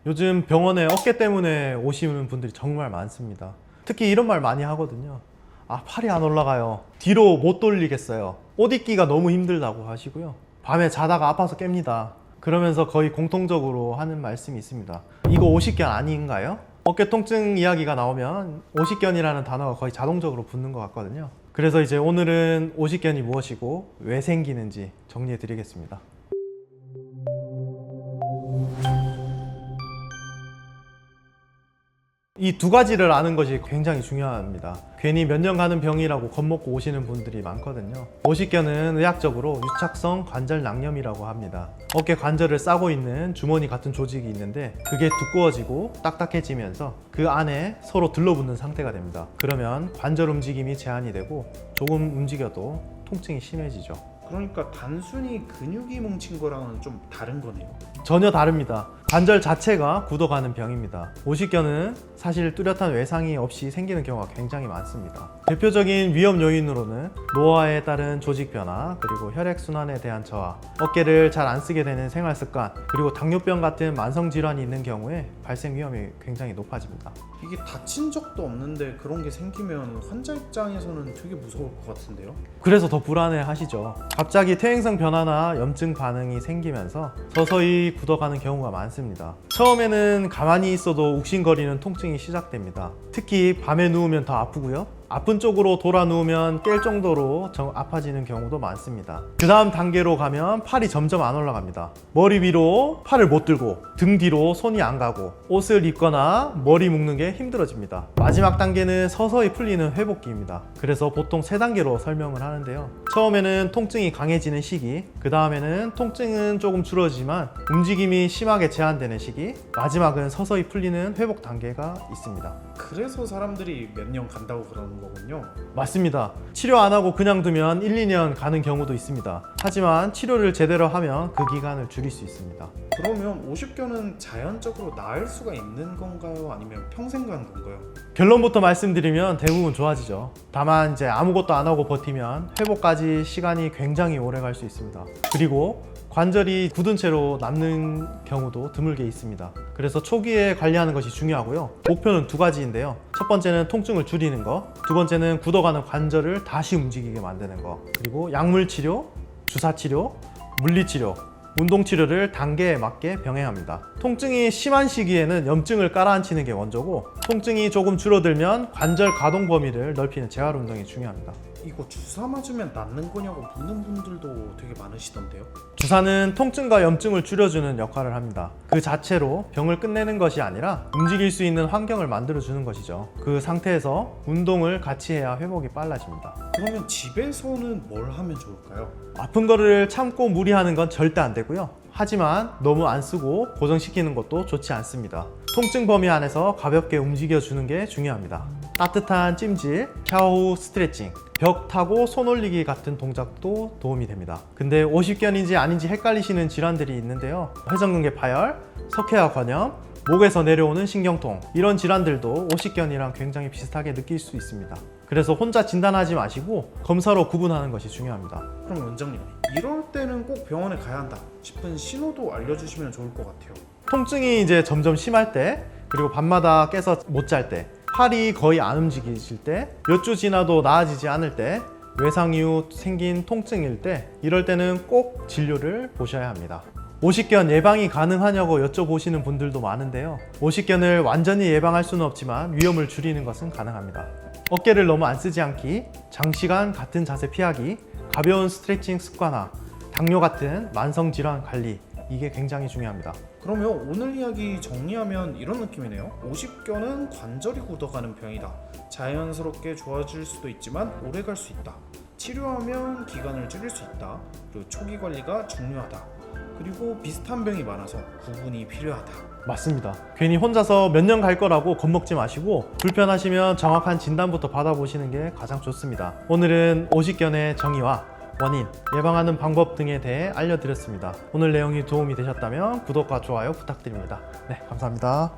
요즘 병원에 어깨 때문에 오시는 분들이 정말 많습니다. 특히 이런 말 많이 하거든요. 아, 팔이 안 올라가요. 뒤로 못 돌리겠어요. 옷 입기가 너무 힘들다고 하시고요. 밤에 자다가 아파서 깹니다. 그러면서 거의 공통적으로 하는 말씀이 있습니다. 이거 오십견 아닌가요? 어깨 통증 이야기가 나오면 오십견이라는 단어가 거의 자동적으로 붙는 것 같거든요. 그래서 이제 오늘은 오십견이 무엇이고 왜 생기는지 정리해 드리겠습니다. 이 두 가지를 아는 것이 굉장히 중요합니다. 괜히 몇 년 가는 병이라고 겁먹고 오시는 분들이 많거든요. 오십견은 의학적으로 유착성 관절 낭염이라고 합니다. 어깨 관절을 싸고 있는 주머니 같은 조직이 있는데 그게 두꺼워지고 딱딱해지면서 그 안에 서로 들러붙는 상태가 됩니다. 그러면 관절 움직임이 제한이 되고 조금 움직여도 통증이 심해지죠. 그러니까 단순히 근육이 뭉친 거랑은 좀 다른 거네요. 전혀 다릅니다. 관절 자체가 굳어가는 병입니다. 오십견은 사실 뚜렷한 외상이 없이 생기는 경우가 굉장히 많습니다. 대표적인 위험 요인으로는 노화에 따른 조직 변화, 그리고 혈액순환에 대한 저하, 어깨를 잘 안 쓰게 되는 생활 습관, 그리고 당뇨병 같은 만성 질환이 있는 경우에 발생 위험이 굉장히 높아집니다. 이게 다친 적도 없는데 그런 게 생기면 환자 입장에서는 되게 무서울 것 같은데요. 그래서 더 불안해 하시죠. 갑자기 퇴행성 변화나 염증 반응이 생기면서 서서히 굳어가는 경우가 많습니다. 처음에는 가만히 있어도 욱신거리는 통증이 시작됩니다. 특히 밤에 누우면 더 아프고요. 아픈 쪽으로 돌아 누우면 깰 정도로 아파지는 경우도 많습니다. 그 다음 단계로 가면 팔이 점점 안 올라갑니다. 머리 위로 팔을 못 들고 등 뒤로 손이 안 가고 옷을 입거나 머리 묶는 게 힘들어집니다. 마지막 단계는 서서히 풀리는 회복기입니다. 그래서 보통 3단계로 설명을 하는데요. 처음에는 통증이 강해지는 시기, 그 다음에는 통증은 조금 줄어지지만 움직임이 심하게 제한되는 시기, 마지막은 서서히 풀리는 회복 단계가 있습니다. 그래서 사람들이 몇 년 간다고 그러는 거군요. 맞습니다. 치료 안 하고 그냥 두면 1, 2년 가는 경우도 있습니다. 하지만 치료를 제대로 하면 그 기간을 줄일 수 있습니다. 그러면 오십견은 자연적으로 나을 수가 있는 건가요? 아니면 평생 가는 건가요? 결론부터 말씀드리면 대부분 좋아지죠. 다만 이제 아무것도 안 하고 버티면 회복까지 시간이 굉장히 오래 갈 수 있습니다. 그리고 관절이 굳은 채로 남는 경우도 드물게 있습니다. 그래서 초기에 관리하는 것이 중요하고요. 목표는 2가지인데요. 첫 번째는 통증을 줄이는 거, 두 번째는 굳어가는 관절을 다시 움직이게 만드는 거, 그리고 약물 치료, 주사 치료, 물리 치료, 운동 치료를 단계에 맞게 병행합니다. 통증이 심한 시기에는 염증을 깔아앉히는 게 먼저고, 통증이 조금 줄어들면 관절 가동 범위를 넓히는 재활 운동이 중요합니다. 이거 주사 맞으면 낫는 거냐고 묻는 분들도 되게 많으시던데요. 주사는 통증과 염증을 줄여주는 역할을 합니다. 그 자체로 병을 끝내는 것이 아니라 움직일 수 있는 환경을 만들어주는 것이죠. 그 상태에서 운동을 같이 해야 회복이 빨라집니다. 그러면 집에서는 뭘 하면 좋을까요? 아픈 거를 참고 무리하는 건 절대 안 되고요. 하지만 너무 안 쓰고 고정시키는 것도 좋지 않습니다. 통증 범위 안에서 가볍게 움직여주는 게 중요합니다. 따뜻한 찜질, 샤워 후 스트레칭, 벽 타고 손 올리기 같은 동작도 도움이 됩니다. 근데 오십견인지 아닌지 헷갈리시는 질환들이 있는데요. 회전근개 파열, 석회화 관염, 목에서 내려오는 신경통, 이런 질환들도 오십견이랑 굉장히 비슷하게 느낄 수 있습니다. 그래서 혼자 진단하지 마시고 검사로 구분하는 것이 중요합니다. 그럼 원장님, 이럴 때는 꼭 병원에 가야 한다 싶은 신호도 알려주시면 좋을 것 같아요. 통증이 이제 점점 심할 때, 그리고 밤마다 깨서 못 잘 때, 팔이 거의 안 움직이실 때, 몇 주 지나도 나아지지 않을 때, 외상 이후 생긴 통증일 때, 이럴 때는 꼭 진료를 보셔야 합니다. 오십견 예방이 가능하냐고 여쭤보시는 분들도 많은데요. 오십견을 완전히 예방할 수는 없지만 위험을 줄이는 것은 가능합니다. 어깨를 너무 안 쓰지 않기, 장시간 같은 자세 피하기, 가벼운 스트레칭 습관화, 당뇨 같은 만성 질환 관리, 이게 굉장히 중요합니다. 그러면 오늘 이야기 정리하면 이런 느낌이네요. 오십견은 관절이 굳어가는 병이다. 자연스럽게 좋아질 수도 있지만 오래 갈 수 있다. 치료하면 기간을 줄일 수 있다. 그리고 초기 관리가 중요하다. 그리고 비슷한 병이 많아서 구분이 필요하다. 맞습니다. 괜히 혼자서 몇 년 갈 거라고 겁먹지 마시고 불편하시면 정확한 진단부터 받아보시는 게 가장 좋습니다. 오늘은 오십견의 정의와 원인, 예방하는 방법 등에 대해 알려드렸습니다. 오늘 내용이 도움이 되셨다면 구독과 좋아요 부탁드립니다. 네, 감사합니다.